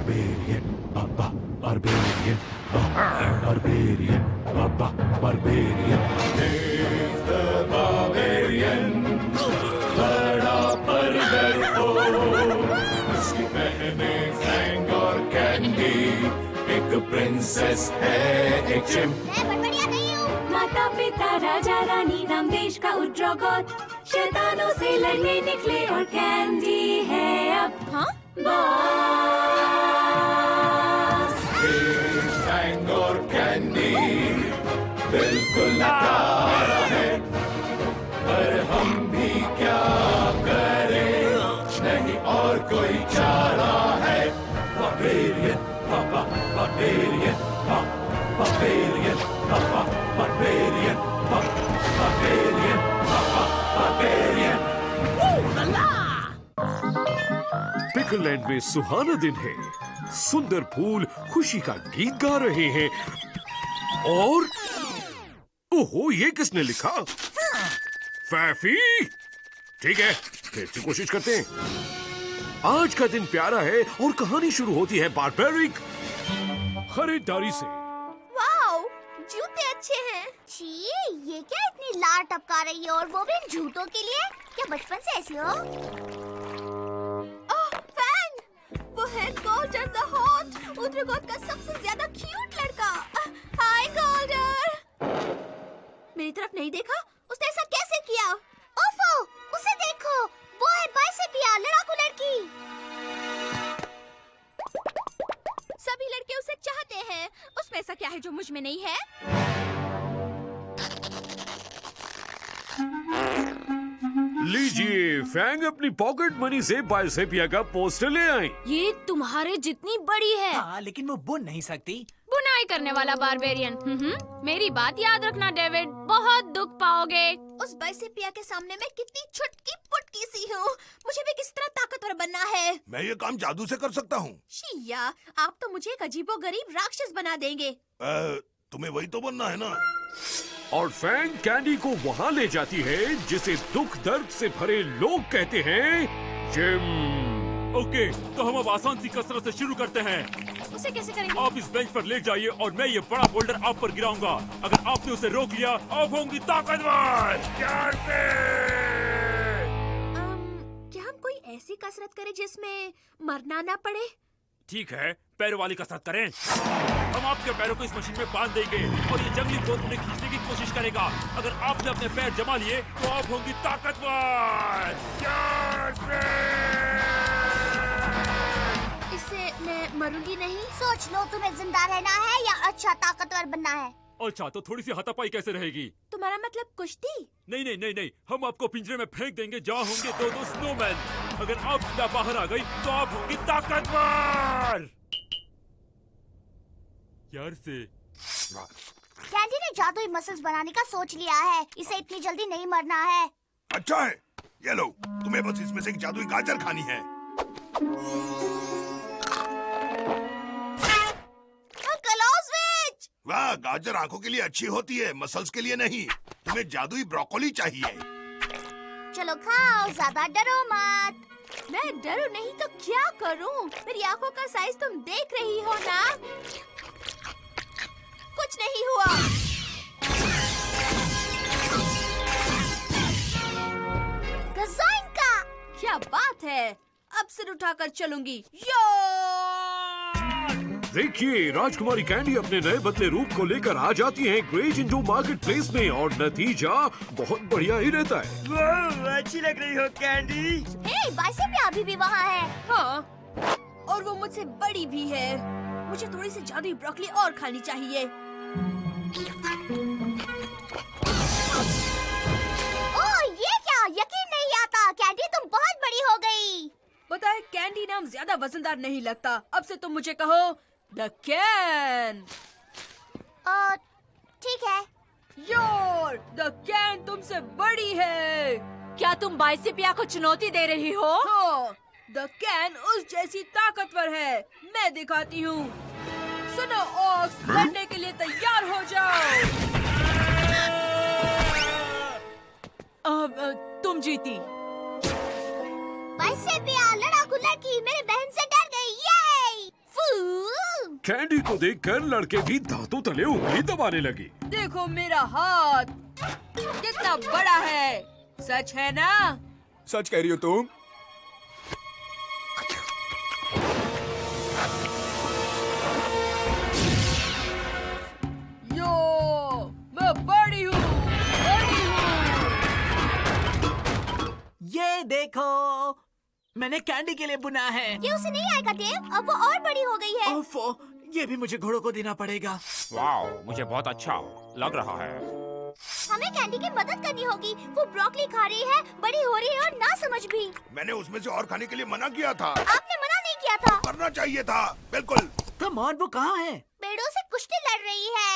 barbarian, barbarian, barbarian, barbarian. He's the barbarian, बड़ा पर डरपोक, उसकी बहने फैंग और कैंडी, एक प्रिंसेस है एक चिंप। मैं बड़बड़िया नहीं हूँ। माता पिता राजा रानी नाम देश का उद्रोगोत, शैतानों से लड़ने निकले और कैंडी है अब बॉस। फैंग और कैंडी बिल्कुल नकारा है, पर हम भी क्या करें, नहीं और कोई चारा है। Barbarian, barbarian, barbarian, barbarian, barbarian, barbarian. पिकललैंड में सुहाना दिन है। सुंदर फूल खुशी का गीत गा रहे हैं और ओहो, ये किसने लिखा? फैफी। ठीक है, फिर से कोशिश करते हैं। आज का दिन प्यारा है और कहानी शुरू होती है बारबेरिक खरीदारी से। वाओ, जूते अच्छे हैं। छी, ये क्या इतनी लार टपका रही है, और वो भी जूतों के लिए? क्या बचपन से ऐसी हो? ओह, फैन! वो है गोल्डर द हॉट, उत्तराखंड का सबसे ज्यादा क्यूट लड़का। हाय गोल्डर! मेरी तरफ नहीं देखा? उसने ऐसा कैसे किया? ओफो, उसे देखो, वो है बाइसेपिया, लड़ाकू लड़की। सभी लड़के उसे चाहते हैं। उसमें ऐसा क्या है जो मुझ में नहीं है? लीजिए, फैंग अपनी पॉकेट मनी से बाइसेपिया का पोस्टर ले आई। ये तुम्हारे जितनी बड़ी है। हाँ, लेकिन वो बुन नहीं सकती। बुनाई करने वाला बारबेरियन। मेरी बात याद रखना डेविड, बहुत दुख पाओगे। उस बाइसेपिया के सामने मैं कितनी छुटकी पुटकी सी हूँ। मुझे भी किस तरह ताकतवर बनना है। मैं ये काम जादू से कर सकता हूँ। शिया, आप तो मुझे एक अजीबोगरीब राक्षस बना देंगे। तुम्हें वही तो बनना है ना। और फैंग कैंडी को वहाँ ले जाती है जिसे दुख दर्द से भरे लोग कहते हैं जिम। ओके, तो हम अब आसान सी कसरत से शुरू करते हैं। उसे कैसे करेंगे? आप इस बेंच पर लेट जाइए और मैं ये बड़ा बोल्डर आप पर गिराऊंगा। अगर आपने उसे रोक लिया, आप होंगी ताकतवर। प्यार से। क्या हम कोई ऐसी कसरत करें जिसमें मरना ना पड़े? ठीक है, पैरों वाली कसरत करें। हम आपके पैरों को इस मशीन में बांध देंगे और ये जंगली भूत उन्हें खींचने की कोशिश करेगा। अगर आपने अपने पैर जमा लिए तो आप होंगी ताकतवर। प्यार से। इससे मैं मरूंगी नहीं। सोच लो, तुम्हें जिंदा रहना है या अच्छा ताकतवर बनना है। अच्छा, तो थोड़ी सी हाथापाई कैसे रहेगी? तुम्हारा मतलब कुश्ती? नहीं नहीं नहीं नहीं, हम आपको पिंजरे में फेंक देंगे जहाँ होंगे दो स्नोमैन। अगर आप जिंदा बाहर आ गई तो आप होंगी ताकतवर। यार से। कैंडी ने जादुई मसल्स बनाने का सोच लिया है। इसे इतनी जल्दी नहीं मरना है। अच्छा है, ये लो, तुम्हें बस इसमें से एक जादुई गाजर खानी है। वाह, गाजर आंखों के लिए अच्छी होती है, मसल्स के लिए नहीं। तुम्हें जादुई ब्रोकोली चाहिए। चलो खाओ, ज्यादा डरो मत। मैं डरूं नहीं तो क्या करूं? मेरी आंखों का साइज तुम देख रही हो ना? कुछ नहीं हुआ। गज़ाइंका! क्या बात है, अब सिर उठाकर चलूंगी। यो! देखिए, राजकुमारी कैंडी अपने नए बदले रूप को लेकर आ जाती हैं ग्रेट इंडो मार्केट प्लेस में और नतीजा बहुत बढ़िया ही रहता है। अच्छी लग रही हो कैंडी। हे, बाइसेपिया अभी भी वहाँ है। हाँ, और वो मुझसे बड़ी भी है। मुझे थोड़ी सी जादुई ब्रोकोली और खानी चाहिए। ओह, ये क्या? यकीन नहीं आता, कैंडी तुम बहुत बड़ी हो गई। पता है, कैंडी नाम ज्यादा वजनदार नहीं लगता। अब से तुम मुझे कहो द कैन। ठीक है। योर द कैन तुमसे बड़ी है। क्या तुम बाइसेपिया को चुनौती दे रही हो? हाँ, द कैन उस जैसी ताकतवर है। मैं दिखाती हूँ। सुनो ऑक्स, लड़ने के लिए तैयार हो जाओ। तुम जीती। बाइसेपिया, लड़ाकू लड़की मेरे बहन से डर गई। ये! फू! कैंडी को देखकर लड़के भी दांतों तले उंगली दबाने लगी। देखो मेरा हाथ कितना बड़ा है, सच है ना? सच कह रही हो तुम? यो, मैं बड़ी हूँ, बड़ी हूँ। ये देखो, मैंने कैंडी के लिए बुना है। ये उसे नहीं आएगा देव, अब वो और बड़ी हो गई है। ओफो, ये भी मुझे घोड़ों को देना पड़ेगा। वाओ, मुझे बहुत अच्छा लग रहा है। हमें कैंडी की मदद करनी होगी। वो ब्रोकली खा रही है, बड़ी हो रही है और ना समझ भी। मैंने उसमें से और खाने के लिए मना किया था। आपने मना नहीं किया था। करना चाहिए था, बिल्कुल। कम ऑन, वो कहाँ है? पेड़ों से कुश्ती लड़ रही है।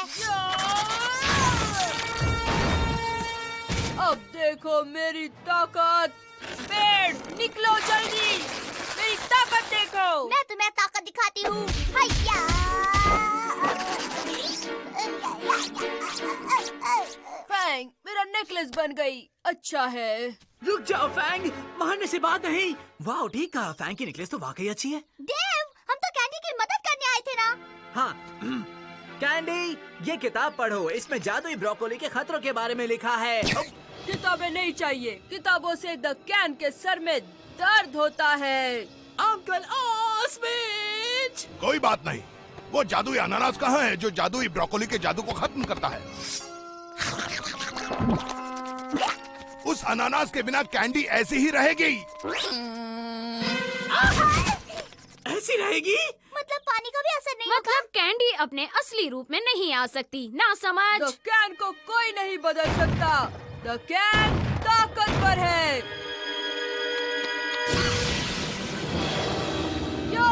अब देखो मेरी ताकत। पेड़ निकलो जल्दी, मेरी ताकत देखो। मैं तुम्हें ताकत दिखाती हूँ। हैया! फैंग, मेरा नेकलेस बन गई। अच्छा है। रुक जाओ फैंग, मारने से बात नहीं। वाह, ठीक कहा, फैंग की नेकलेस तो वाकई अच्छी है। देव, हम तो कैंडी की मदद करने आए थे ना। हाँ, कैंडी, ये किताब पढ़ो। इसमें जादुई ब्रोकोली के खतरों के बारे में लिखा है। किताबें नहीं चाहिए। किताबों से द कैन के सर में दर्द होता है। अंकल ऑस्मिच! कोई बात नहीं। वो जादुई अनानास कहाँ है जो जादुई ब्रोकोली के जादू को खत्म करता है? उस अनानास के बिना कैंडी ऐसी ही रहेगी। ऐसी रहेगी? मतलब पानी का भी असर नहीं मतलब कैंडी अपने असली रूप में नहीं आ सकती, ना समझ। द कैन को कोई नहीं बदल सकता। द कैन ताकतवर है। यो!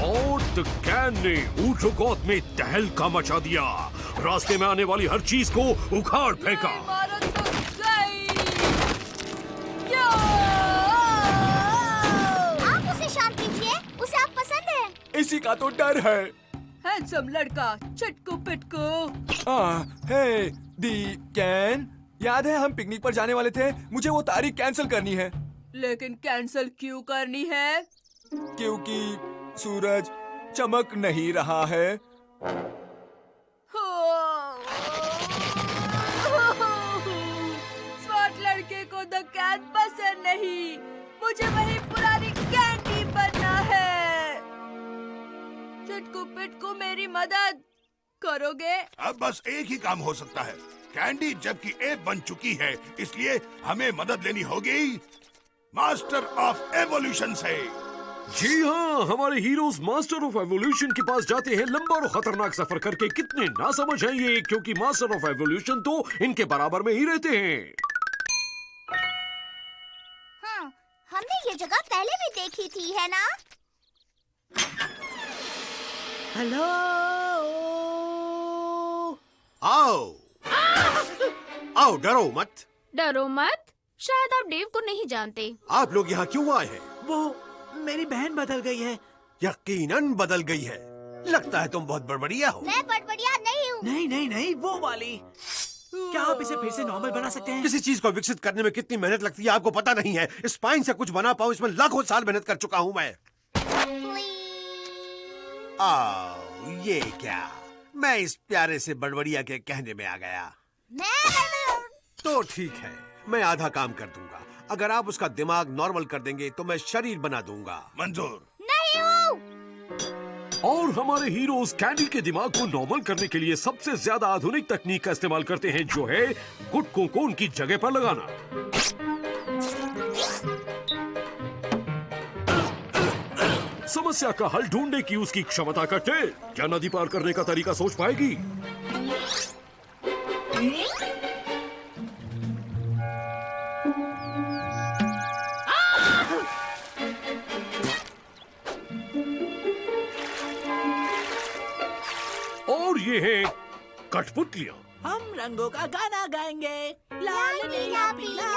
और द कैन ने ऊर्ध्वगोत में तहलका मचा दिया। रास्ते में आने वाली हर चीज को उखाड़ फेंका। ये इमारत तो गई। यो! आप उसे शांत कीजिए, उसे आप पसंद है। इसी का तो डर है। हैंडसम लड़का, चिटकू पिटकू। हे दी कैन, याद है हम पिकनिक पर जाने वाले थे? मुझे वो तारीख कैंसिल करनी है। लेकिन कैंसिल क्यों करनी है? क्योंकि सूरज चमक नहीं रहा है। स्मार्ट लड़के को द कैन पसंद नहीं। मुझे वही पुरानी कैंडी बनना है। चिटकू पिटकू, मेरी मदद करोगे? अब बस एक ही काम हो सकता है। कैंडी जबकि एप बन चुकी है, इसलिए हमें मदद लेनी होगी मास्टर ऑफ एवोल्यूशन से। जी हाँ, हमारे हीरोज मास्टर ऑफ एवोल्यूशन के पास जाते हैं। लंबा और खतरनाक सफर करके। कितने ना समझ हैं ये, क्योंकि मास्टर ऑफ एवोल्यूशन तो इनके बराबर में ही रहते हैं। हाँ, हमने ये जगह पहले भी देखी थी, है ना? हेलो, आओ आओ, डरो मत। डरो मत। शायद आप डेव को नहीं जानते। आप लोग यहाँ क्यों आए हैं? वो मेरी बहन बदल गई है। यकीनन बदल गई है। लगता है तुम बहुत बड़बड़िया हो। मैं बड़बड़िया नहीं हूँ। नहीं नहीं नहीं, वो वाली। क्या आप इसे फिर से नॉर्मल बना सकते हैं? किसी चीज को विकसित करने में कितनी मेहनत लगती है आपको पता नहीं है। स्पाइन से कुछ बना पाऊं, इसमें लाखों साल मेहनत कर चुका हूँ मैं। आओ, ये क्या? मैं इस प्यारे से बड़बड़िया के कहने में आ गया। तो ठीक है, मैं आधा काम कर दूंगा। अगर आप उसका दिमाग नॉर्मल कर देंगे तो मैं शरीर बना दूंगा। मंजूर। नहीं हूँ। और हमारे हीरोज कैंडी के दिमाग को नॉर्मल करने के लिए सबसे ज्यादा आधुनिक तकनीक का इस्तेमाल करते हैं, जो है गुटकों को उनकी जगह पर लगाना। समस्या का हल ढूंढने की उसकी क्षमता का टेल। क्या नदी पार करने का तरीका सोच पाएगी? और ये है कठपुतलियां। हम रंगों का गाना गाएंगे। लाल नीला पीला,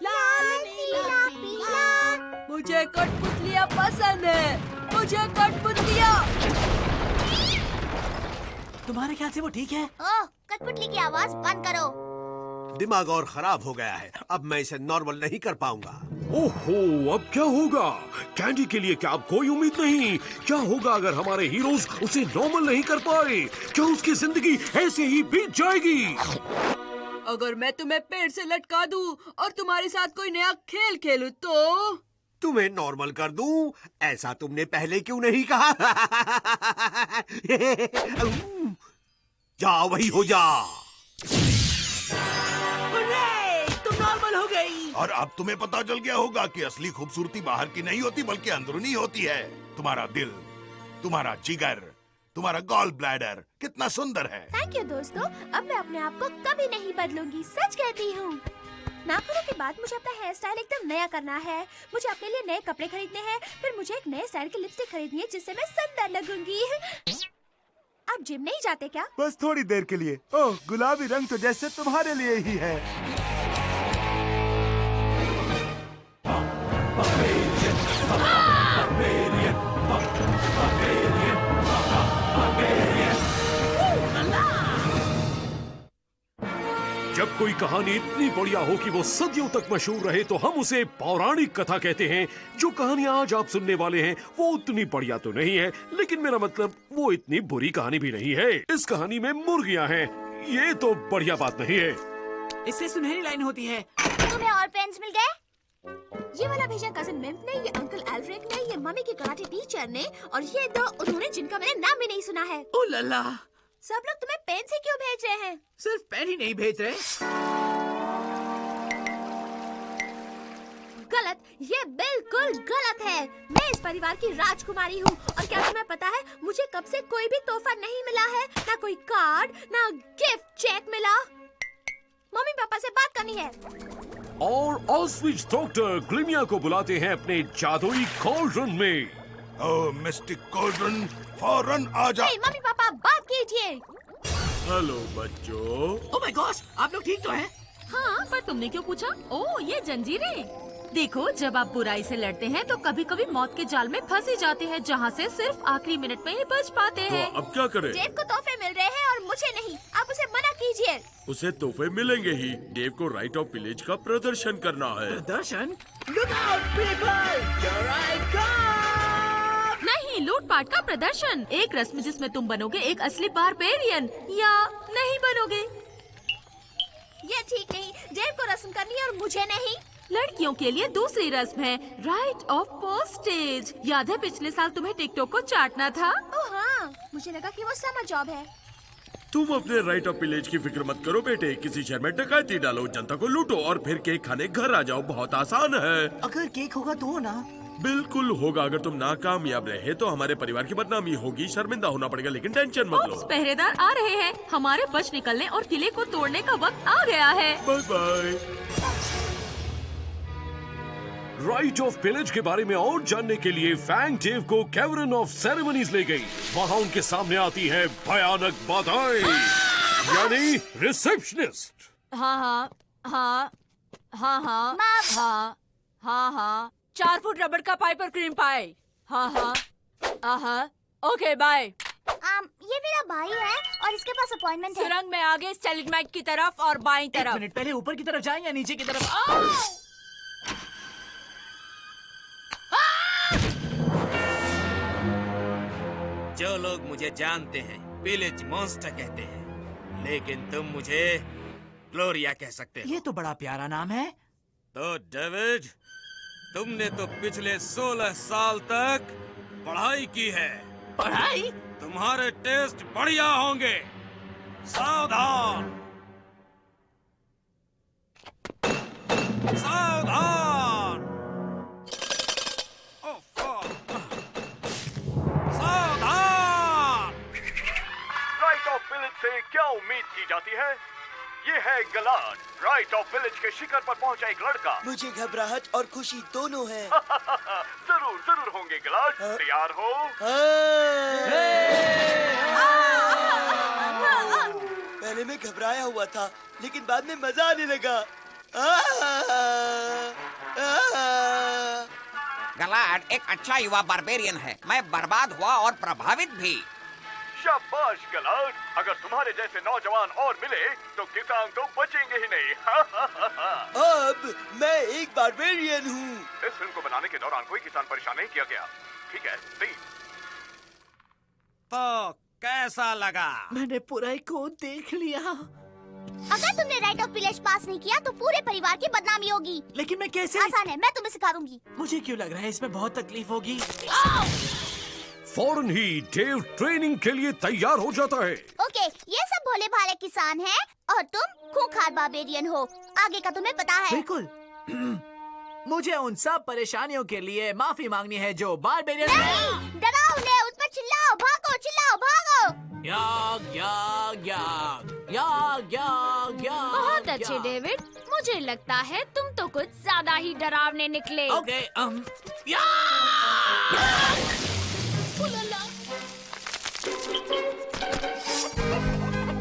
लाल नीला पीला। मुझे कठपुतलियाँ पसंद है। मुझे कठपुतलियाँ। तुम्हारे ख्याल से वो ठीक है? ओह, कठपुतली की आवाज बंद करो। दिमाग और खराब हो गया है। अब मैं इसे नॉर्मल नहीं कर पाऊंगा। ओहो, अब क्या होगा? कैंडी के लिए क्या अब कोई उम्मीद नहीं? क्या होगा अगर हमारे हीरोज उसे नॉर्मल नहीं कर पाए? क्या उसकी जिंदगी ऐसे ही बीत जाएगी? अगर मैं तुम्हें पेड़ से लटका दूं और तुम्हारे साथ कोई नया खेल खेलूं तो? तुम्हें नॉर्मल कर दूं? ऐसा तुमने पहले क्यों नहीं कहा? जा वही हो जा। तुम नॉर्मल हो गई। और अब तुम्हें पता चल गया होगा कि असली खूबसूरती बाहर की नहीं होती बल्कि अंदरूनी होती है। तुम्हारा दिल, तुम्हारा जिगर, तुम्हारा गॉल ब्लैडर कितना सुंदर है। थैंक यू दोस्तों, अब मैं अपने आप को कभी नहीं बदलूंगी, सच कहती हूँ। नाखूनों के बाद मुझे अपना हेयर स्टाइल एकदम नया करना है। मुझे अपने लिए नए कपड़े खरीदने हैं, फिर मुझे एक नए स्टाइल की लिपस्टिक खरीदनी है जिससे मैं सुंदर लगूंगी। आप जिम नहीं जाते क्या? बस थोड़ी देर के लिए। ओह, गुलाबी रंग तो जैसे तुम्हारे लिए ही है। जब कोई कहानी इतनी बढ़िया हो कि वो सदियों तक मशहूर रहे तो हम उसे पौराणिक कथा कहते हैं। जो कहानियां आज आप सुनने वाले हैं वो उतनी बढ़िया तो नहीं है, लेकिन मेरा मतलब वो इतनी बुरी कहानी भी नहीं है। इस कहानी में मुर्गियां हैं, ये तो बढ़िया बात नहीं है। इससे सुनहरी लाइन होती है। तुम्हें और पेन्स मिल गए? ये वाला भेजा कजिन मिम्प ने, ये अंकल एल्फ्रेड ने, ये मम्मी की कराटे टीचर ने, और ये दो उन्होंने जिनका मैंने नाम भी नहीं सुना है। ओ लल्ला, सब लोग तुम्हें पेन से क्यों भेज रहे हैं? सिर्फ पेन ही नहीं भेज रहे। गलत, ये बिल्कुल गलत है। मैं इस परिवार की राजकुमारी हूँ और क्या तुम्हें पता है मुझे कब से कोई भी तोहफा नहीं मिला है, ना कोई कार्ड, ना गिफ्ट चेक मिला। मम्मी पापा से बात करनी है। और ऑस्विच डॉक्टर ग्लिमिया को बुलाते हैं अपने जादुई कॉल्ड्रन में। ओह मिस्टिक कॉल्ड्रन, फौरन आ जा। मम्मी पापा बात कीजिए। हेलो बच्चों। ओह माय गॉड, आप लोग ठीक तो हैं? हाँ, पर तुमने क्यों पूछा? ओह, ये जंजीरें। देखो, जब आप बुराई से लड़ते हैं तो कभी कभी मौत के जाल में फंस ही जाते हैं, जहाँ से सिर्फ आखिरी मिनट में ही बच पाते हैं। तो अब क्या करें? डेव को तोहफे मिल रहे हैं और मुझे नहीं। आप उसे मना कीजिए। उसे तोहफे मिलेंगे ही। डेव को राइट ऑफ विलेज का प्रदर्शन करना है। प्रदर्शन? Look out, people! Here I come! नहीं, लूटपाट का प्रदर्शन। एक रस्म जिसमें तुम बनोगे एक असली बारबेरियन, या नहीं बनोगे। ये ठीक नहीं। डेव को रस्म करनी है और मुझे नहीं। लड़कियों के लिए दूसरी रस्म है, राइट ऑफ पोस्टेज। याद है पिछले साल तुम्हें टिकटॉक को चाटना था? ओह हाँ, मुझे लगा कि वो समर जॉब है। तुम अपने राइट ऑफ विलेज की फिक्र मत करो बेटे। किसी शहर में डकैती डालो, जनता को लूटो और फिर केक खाने घर आ जाओ। बहुत आसान है। अगर केक होगा तो ना? बिल्कुल होगा। अगर तुम नाकामयाब रहे तो हमारे परिवार की बदनामी होगी, शर्मिंदा होना पड़ेगा, लेकिन टेंशन मत लो। पहरेदार आ रहे हैं। हमारे बच निकलने और किले को तोड़ने का वक्त आ गया है। Bye bye. Right of village के बारे में और जानने के लिए फैंग डेव को कैवरन ऑफ सेरेमनीज ले गई। वहाँ उनके सामने आती है भयानक बाधाएं, यानी रिसेप्शनिस्ट। हाँ हाँ हाँ हाँ हाँ हाँ हाँ हाँ 4 फुट रबड़ का पाइप और क्रीम पाए। हाँ हाँ हाँ, ओके बाय। ये मेरा भाई है और इसके पास अपॉइंटमेंट है। सुरंग में आगे स्टेलेग्माइट की तरफ और बाईं एक तरफ। मिनट, पहले ऊपर की तरफ जाएं या नीचे की तरफ? जो लोग मुझे जानते हैं विलेज मॉन्स्टर कहते हैं, लेकिन तुम मुझे ग्लोरिया कह सकते हो। ये तो बड़ा प्यारा नाम है। तो डेविड, तुमने तो पिछले 16 साल तक पढ़ाई की है। पढ़ाई? तुम्हारे टेस्ट बढ़िया होंगे। सावधान, सावधान, सावधान। राइट ऑफ विलेज से क्या उम्मीद की जाती है? ये है गलाड, राइट ऑफ विलेज के शिखर पर पहुंचा एक लड़का। मुझे घबराहट और खुशी दोनों है। जरूर जरूर होंगे गलाड, तैयार हो? पहले मैं घबराया हुआ था, लेकिन बाद में मजा आने लगा। गलाड एक अच्छा युवा बारबेरियन है। मैं बर्बाद हुआ और प्रभावित भी। शाबाश गलत। अगर तुम्हारे जैसे नौजवान और मिले तो किसान तो बचेंगे ही नहीं। अब मैं एक बारबेरियन हूँ। इस फिल्म को बनाने के दौरान कोई किसान परेशान नहीं किया गया। ठीक है, सही। तो कैसा लगा? मैंने पूरा कोड देख लिया। अगर तुमने राइट ऑफ विलेज पास नहीं किया तो पूरे परिवार की बदनामी होगी। लेकिन मैं कैसे? आसान है, मैं तुम्हें सिखा दूंगी। मुझे क्यों लग रहा है इसमें बहुत तकलीफ होगी। फौरन ही डेव ट्रेनिंग के लिए तैयार हो जाता है। ओके, ये सब भोले भाले किसान हैं और तुम खूंखार बारबेरियन हो। आगे का तुम्हें पता है। बिल्कुल। मुझे उन सब परेशानियों के लिए माफी मांगनी है जो बारबेरियन। नहीं, डराओ उन्हें, उस पर चिल्लाओ, भागो, चिल्लाओ, भागो। याग याग याग याग याग याग। बहुत अच्छे डेविड, मुझे लगता है तुम तो कुछ ज्यादा ही डरावने निकले। ओके,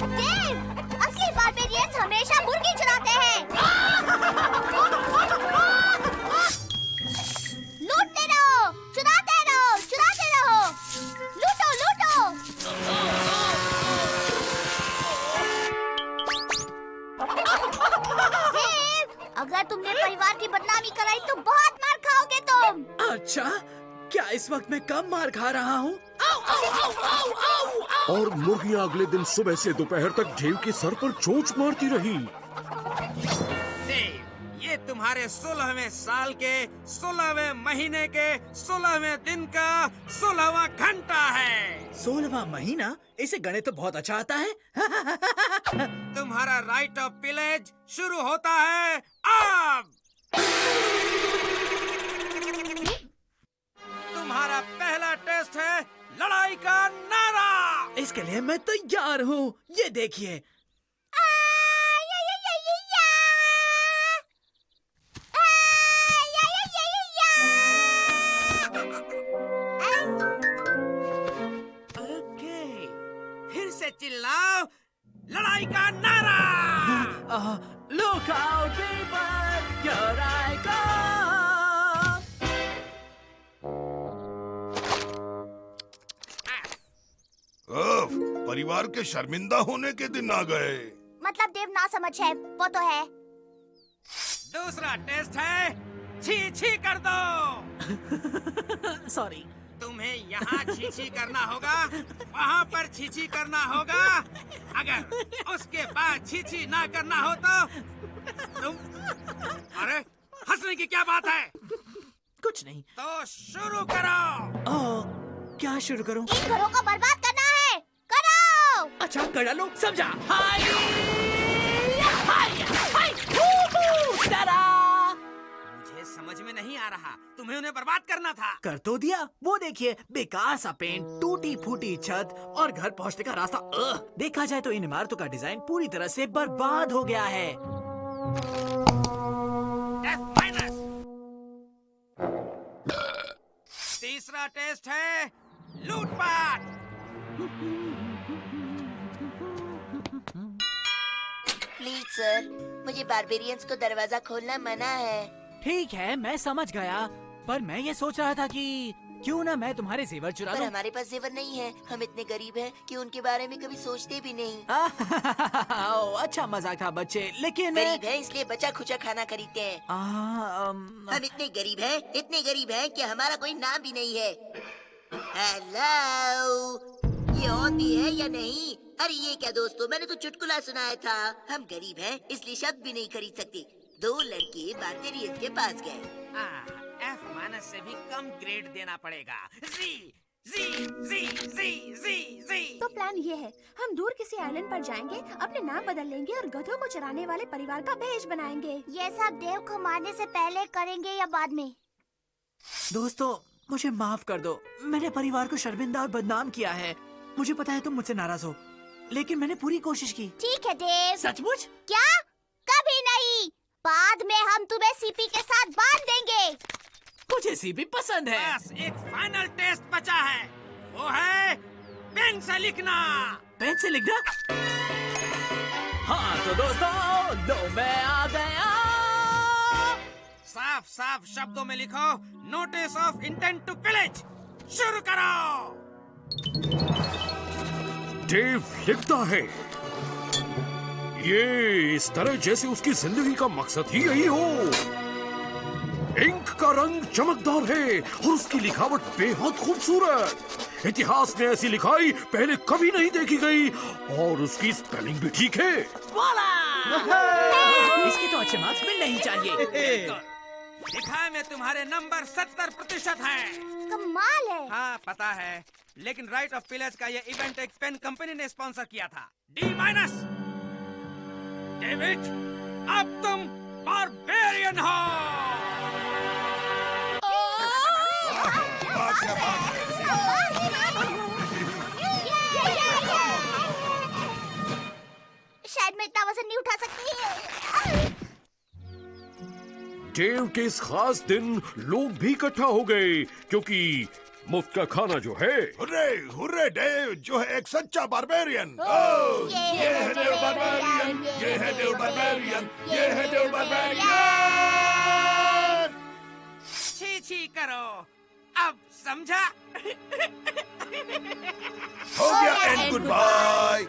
डेव, असली बारबेरियंस हमेशा मुर्गी चुराते हैं। लूटते रहो, चुराते रहो, चुराते रहो, लूटो, लूटो। डेव, अगर तुमने परिवार की बदनामी कराई तो बहुत मार खाओगे तुम। अच्छा, क्या इस वक्त मैं कम मार खा रहा हूँ? और मुर्गियां अगले दिन सुबह से दोपहर तक डेव के सर पर चोंच मारती रही। डेव, ये तुम्हारे 16वें साल के 16वें महीने के 16वें दिन का 16वां घंटा है। 16वां महीना? इसे गणित तो बहुत अच्छा आता है। तुम्हारा राइट ऑफ विलेज शुरू होता है अब। तुम्हारा पहला टेस्ट है लड़ाई का नारा। इसके लिए मैं तैयार हूँ। ये देखिए। ओके, फिर से चिल्लाओ, लड़ाई का नारा। Look out, people! Here I come! परिवार के शर्मिंदा होने के दिन आ गए। मतलब देव ना समझ है, वो तो है। दूसरा टेस्ट है छी छी कर दो। सॉरी। तुम्हें यहाँ छी छी करना होगा, वहाँ पर छी छी करना होगा। अगर उसके बाद छी छी ना करना हो तो तुम। अरे हंसने की क्या बात है? कुछ नहीं। तो शुरू करो। क्या शुरू करूं? इन घरों को बर्बाद करना है, करो। अच्छा, कर लो, समझा। हाय मुझे समझ में नहीं आ रहा, तुम्हें उन्हें बर्बाद करना था। कर तो दिया। वो देखिए, बेकार सा पेंट, टूटी फूटी छत और घर पहुंचने का रास्ता। देखा जाए तो इन इमारतों का डिजाइन पूरी तरह से बर्बाद हो गया है। तीसरा टेस्ट है लूटपाट। प्लीज सर, मुझे बारबेरियंस को दरवाजा खोलना मना है। ठीक है, मैं समझ गया, पर मैं ये सोच रहा था कि क्यों ना मैं तुम्हारे जेवर चुरा पर लूं। हमारे पास जेवर नहीं है। हम इतने गरीब हैं कि उनके बारे में कभी सोचते भी नहीं। अच्छा मजाक था बच्चे, लेकिन गरीब है इसलिए बचा खुचा खाना खरीदते हैं। हम इतने गरीब हैं कि हमारा कोई नाम भी नहीं है। हेलो, ये ऑन भी है या नहीं? अरे ये क्या दोस्तों, मैंने तो चुटकुला सुनाया था। हम गरीब हैं इसलिए शब्द भी नहीं खरीद सकते। दो लड़के बारबेरियन के पास गए। F- से भी कम ग्रेड देना पड़ेगा। जी जी जी जी जी जी। तो प्लान ये है, हम दूर किसी आइलैंड पर जाएंगे, अपने नाम बदल लेंगे और गधों को चराने वाले परिवार का भेष बनाएंगे। ये सब देव को मारने से पहले करेंगे या बाद में? दोस्तों, मुझे माफ कर दो। मैंने परिवार को शर्मिंदा और बदनाम किया है। मुझे पता है तुम मुझसे नाराज हो, लेकिन मैंने पूरी कोशिश की। ठीक है देव। सचमुच? क्या? कभी नहीं। बाद में हम तुम्हें सीपी के साथ बांध देंगे। मुझे सीपी पसंद है। बस एक फाइनल टेस्ट बचा है, वो है पेन से लिखना। पेन से लिखना? हाँ तो दोस्तों, लो मैं आ गया। साफ साफ शब्दों में लिखो, notice of intent to pillage. शुरू करो। डेव लिखता है, ये इस तरह जैसे उसकी जिंदगी का मकसद ही यही हो। इंक का रंग चमकदार है और उसकी लिखावट बेहद खूबसूरत। इतिहास में ऐसी लिखाई पहले कभी नहीं देखी गई और उसकी स्पेलिंग भी ठीक है। इसके तो अच्छे मार्क्स मिलने ही चाहिए। दिखाए में तुम्हारे नंबर 70% हैं। कमाल है। हाँ पता है, लेकिन राइट ऑफ पिलेज का ये इवेंट एक पेन कंपनी ने स्पॉन्सर किया था। D-। डेविड, अब तुम बारबेरियन हो। शायद मैं इतना वजन नहीं उठा सकती। डेव के इस खास दिन लोग भी इकट्ठा हो गए क्योंकि मुफ्त का खाना जो है। हुर्रे हुर्रे डेव, जो है एक सच्चा बारबेरियन। ये है डेव बारबेरियन, ये है डेव बारबेरियन, ये है डेव बारबेरियन। छी करो, अब समझा? हो गया एंड गुड बाय।